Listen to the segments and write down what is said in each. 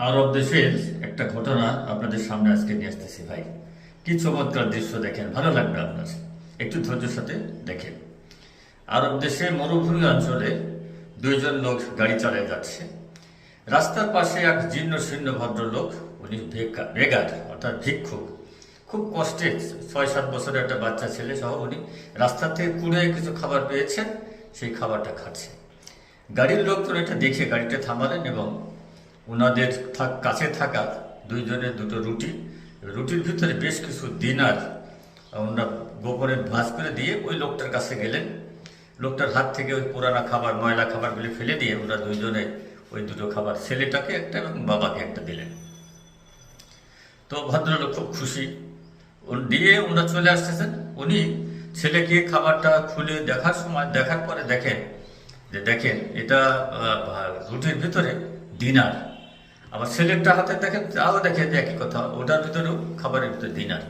আরব দেশের একটা ঘটনা আপনাদের সামনে আজকে নিয়ে আসতেছি ভাই। কি চমৎকার দৃশ্য দেখেন, ভালো লাগবে আপনার। একটু ধৈর্যের সাথে দেখেন। আরব দেশে মরুভূমি অঞ্চলে দুইজন লোক গাড়ি চালিয়ে যাচ্ছে। রাস্তার পাশে এক জীর্ণ শীর্ণ ভদ্রলোক, উনি বেগার অর্থাৎ ভিক্ষুক। খুব কষ্টে 6-7 বছরের একটা বাচ্চা ছেলে সহ উনি রাস্তা থেকে কুড়ে কিছু খাবার পেয়েছেন, সেই খাবারটা খাচ্ছে। গাড়ির লোকজন এটা দেখে গাড়িটা থামালেন এবং ওনাদের কাছে থাকা দুইজনের দুটো রুটির ভিতরে বেশ কিছু দিনার ওনারা গোপনে ভাঁজ করে দিয়ে ওই লোকটার কাছে গেলেন। লোকটার হাত থেকে ওই পুরানা খাবার, ময়লা খাবারগুলি ফেলে দিয়ে ওরা দুইজনে ওই দুটো খাবার ছেলেটাকে একটা এবং বাবাকে একটা দিলেন। তো ভদ্রলোক খুব খুশি দিয়ে ওনারা চলে আসতেছেন। উনি ছেলেকে খাবারটা খুলে দেখার পরে দেখেন এটা রুটির ভিতরে দিনার। আবার ছেলেটা হাতে দেখেন, তাও দেখেন যে একই কথা, ওটার ভিতরেও খাবারের ভিতরে দিনার।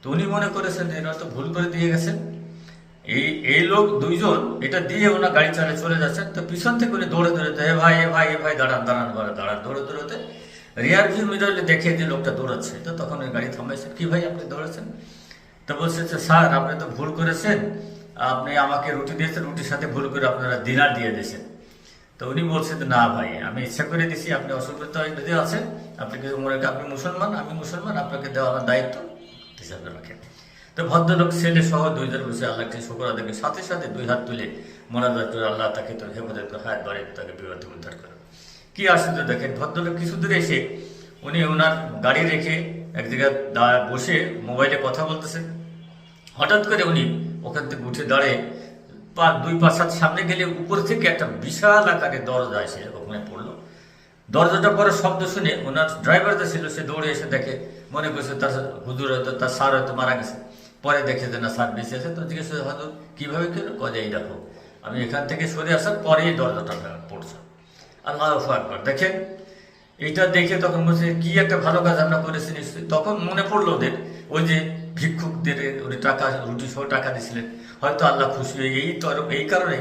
তো উনি মনে করেছেন যে এরা তো ভুল করে দিয়ে গেছেন। এই লোক দুইজন এটা দিয়ে ওনার গাড়ি চালিয়ে চলে যাচ্ছেন। তো পিছন থেকে উনি দৌড়ে এ ভাই দাঁড়ান দৌড়তে রিয়ার ভিউ মিররে দেখে যে লোকটা দৌড়াচ্ছে। তো তখন ওই গাড়ি থামাইছেন। কি ভাই আপনি দৌড়াচ্ছেন? তো বলছে যে স্যার আপনি তো ভুল করেছেন, আপনি আমাকে রুটি দিয়েছেন, রুটির সাথে ভুল করে আপনারা দিনার দিয়ে দিয়েছেন। তো উনি বলছেন না ভাই, আমি ইচ্ছা করে দিছি, আপনি অসুবিধা আছেন, আপনি কিছু মনে করেন আপনি মুসলমান, আমি মুসলমান, আপনাকে দেওয়া আমার দায়িত্ব হিসাবে রাখেন। তো ভদ্রলোক ছেলে সহ দুইজন বসে আল্লাহকে শুকর আদাকে সাথে সাথে দুই হাত তুলে মোনাজাত করে আল্লাহ তাকে তো হেফাজত হায়াত বাড়িয়ে তাকে বিপদ উদ্ধার করে। কি আশ্চর্য দেখেন, ভদ্রলোক কিছু দূরে এসে উনি ওনার গাড়ি রেখে এক জায়গায় বসে মোবাইলে কথা বলতেছেন। হঠাৎ করে উনি ওখান থেকে উঠে দাঁড়িয়ে 2-5 হাত সামনে গেলে উপর থেকে একটা বিশাল আকারের দরজা এসে ওখানে পড়লো। দরজাটা পরে শব্দ শুনে ওনার ড্রাইভার যে ছিল সে দৌড়ে এসে দেখে, মনে করছে তার হুজুর হয়তো তার স্যার হয়তো মারা গেছে। পরে দেখে যে না, স্যার বেঁচে আছে। তো জিজ্ঞেস করে হয়তো কীভাবে কেন কজে, এই দেখো আমি এখান থেকে সরে আসার পরেই দরজাটা পড়ছে। আল্লাহু আকবার। দেখেন এইটা দেখে তখন বলছে কি একটা ভালো কাজ আমরা করেছি নিশ্চয়ই। তখন মনে পড়লো ওদের ওই যে ভিক্ষুকদের ওই টাকা রুটি সহ টাকা দিয়েছিলেন, হয়তো আল্লাহ খুশি হয়ে এই কারণে